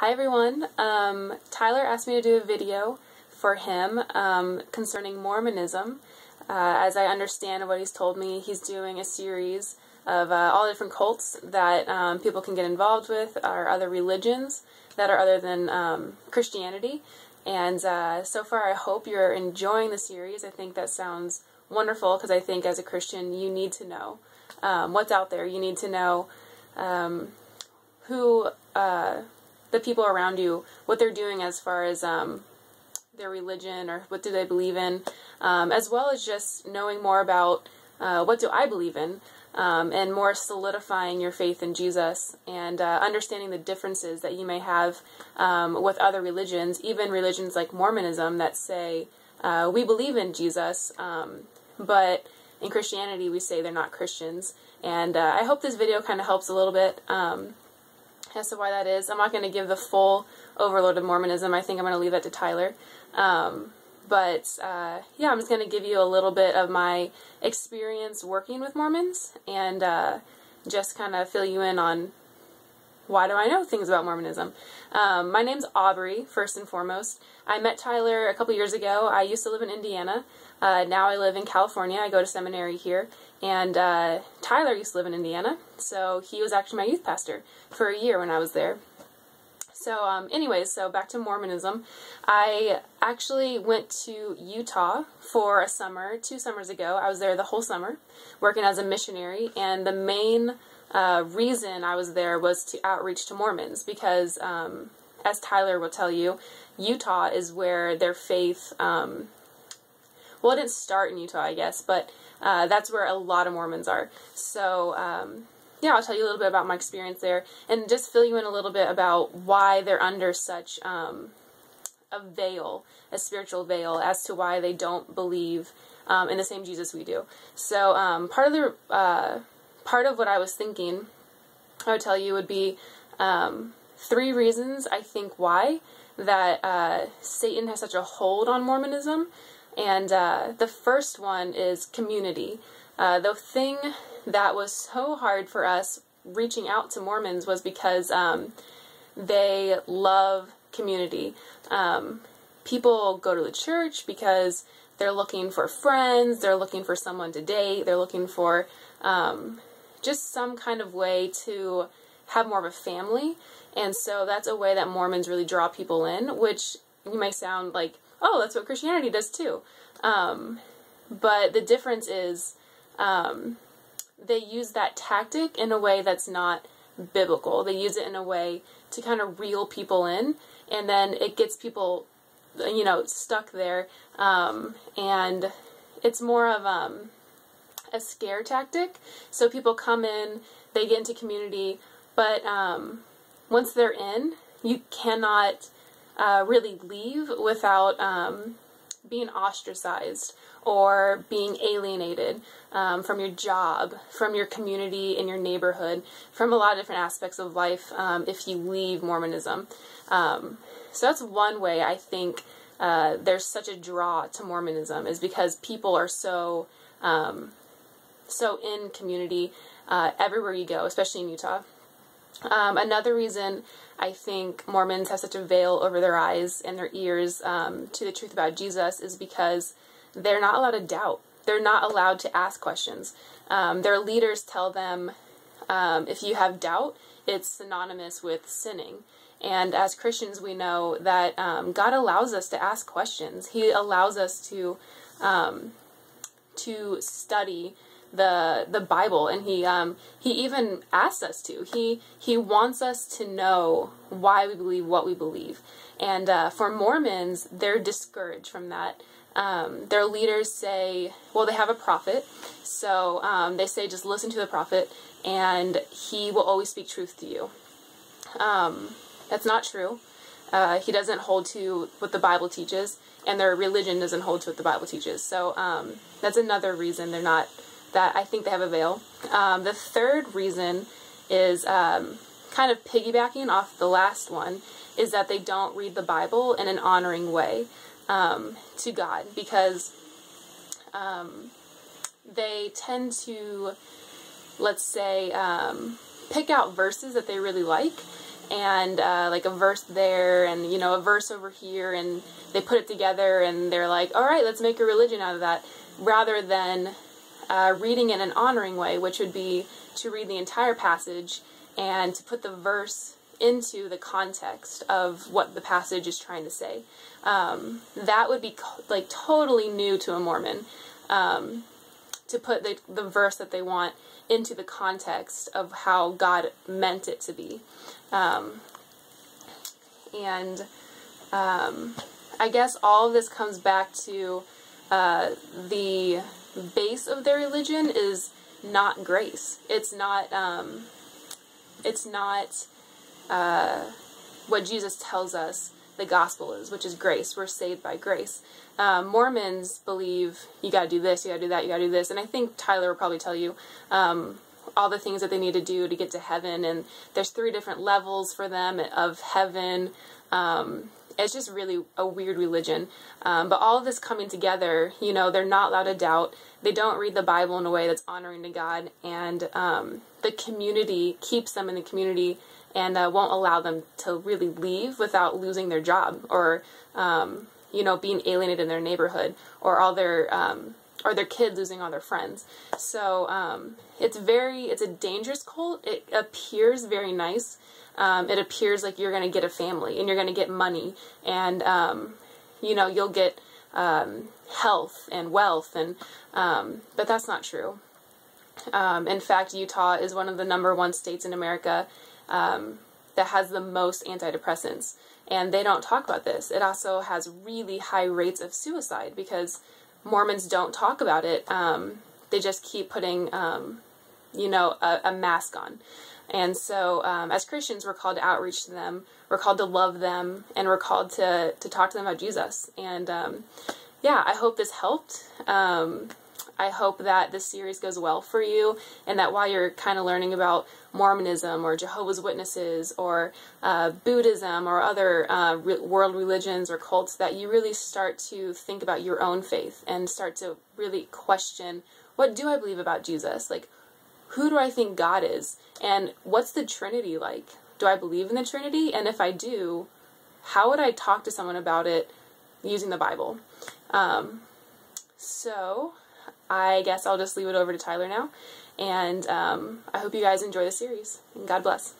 Hi everyone. Tyler asked me to do a video for him concerning Mormonism. As I understand what he's told me, he's doing a series of all the different cults that people can get involved with, or other religions that are other than Christianity. And so far I hope you're enjoying the series. I think that sounds wonderful because I think as a Christian you need to know what's out there. You need to know who the people around you, what they're doing as far as their religion or what do they believe in, as well as just knowing more about what do I believe in, and more solidifying your faith in Jesus and understanding the differences that you may have with other religions, even religions like Mormonism that say we believe in Jesus, but in Christianity we say they're not Christians. And I hope this video kind of helps a little bit as to why that is. I'm not going to give the full overload of Mormonism. I think I'm going to leave that to Tyler. Yeah, I'm just going to give you a little bit of my experience working with Mormons and just kind of fill you in on why do I know things about Mormonism. My name's Aubrey, first and foremost. I met Tyler a couple years ago. I used to live in Indiana. Now I live in California. I go to seminary here. And Tyler used to live in Indiana, so he was actually my youth pastor for a year when I was there. So anyways, so back to Mormonism. I actually went to Utah for a summer, 2 summers ago. I was there the whole summer, working as a missionary, and the main reason I was there was to outreach to Mormons, because as Tyler will tell you, Utah is where their faith, well, it didn't start in Utah, I guess, but that's where a lot of Mormons are. So, yeah, I'll tell you a little bit about my experience there, and just fill you in a little bit about why they're under such a veil, a spiritual veil, as to why they don't believe in the same Jesus we do. So, part of what I was thinking, I would tell you, would be 3 reasons I think why that Satan has such a hold on Mormonism. And the first one is community. The thing that was so hard for us reaching out to Mormons was because they love community. People go to the church because they're looking for friends, they're looking for someone to date, they're looking for just some kind of way to have more of a family. And so that's a way that Mormons really draw people in, which you may sound like, oh, that's what Christianity does too. But the difference is they use that tactic in a way that's not biblical. They use it in a way to kind of reel people in, and then it gets people, you know, stuck there. And it's more of a scare tactic. So people come in, they get into community, but once they're in, you cannot really leave without being ostracized or being alienated from your job, from your community in your neighborhood, from a lot of different aspects of life if you leave Mormonism. So that's one way I think there's such a draw to Mormonism, is because people are so in community everywhere you go, especially in Utah. Another reason I think Mormons have such a veil over their eyes and their ears to the truth about Jesus is because they're not allowed to doubt. They're not allowed to ask questions. Their leaders tell them if you have doubt, it's synonymous with sinning. And as Christians, we know that God allows us to ask questions. He allows us to study the Bible, and he even asks us to. He wants us to know why we believe what we believe. And for Mormons, they're discouraged from that. Their leaders say, well, they have a prophet, so they say just listen to the prophet and he will always speak truth to you. That's not true. He doesn't hold to what the Bible teaches, and their religion doesn't hold to what the Bible teaches. So that's another reason they're not, that I think they have a veil. The third reason is kind of piggybacking off the last one, is that they don't read the Bible in an honoring way to God, because they tend to, let's say, pick out verses that they really like and like a verse there and, you know, a verse over here, and they put it together and they're like, all right, let's make a religion out of that, rather than reading in an honoring way, which would be to read the entire passage and to put the verse into the context of what the passage is trying to say. That would be like totally new to a Mormon, to put the verse that they want into the context of how God meant it to be. I guess all of this comes back to the base of their religion is not grace. It's not what Jesus tells us the gospel is, which is grace. We're saved by grace. Mormons believe you gotta do this, you gotta do that, you gotta do this, and I think Tyler will probably tell you all the things that they need to do to get to heaven, and there's 3 different levels for them of heaven. It's just really a weird religion. But all of this coming together, you know, they're not allowed to doubt. They don't read the Bible in a way that's honoring to God, and the community keeps them in the community and won't allow them to really leave without losing their job, or you know, being alienated in their neighborhood, or all their or their kids losing all their friends. So it's a dangerous cult. It appears very nice. It appears like you're going to get a family and you're going to get money, and you know, you'll get health and wealth, and but that's not true. In fact, Utah is one of the #1 states in America that has the most antidepressants, and they don't talk about this. It also has really high rates of suicide because Mormons don't talk about it. They just keep putting, you know, a mask on. And so as Christians, we're called to outreach to them, we're called to love them, and we're called to talk to them about Jesus. And yeah, I hope this helped. I hope that this series goes well for you, and that while you're kind of learning about Mormonism or Jehovah's Witnesses or Buddhism or other world religions or cults, that you really start to think about your own faith and start to really question, what do I believe about Jesus? Like, who do I think God is? And what's the Trinity like? Do I believe in the Trinity? And if I do, how would I talk to someone about it using the Bible? So I guess I'll just leave it over to Tyler now. And I hope you guys enjoy the series. And God bless.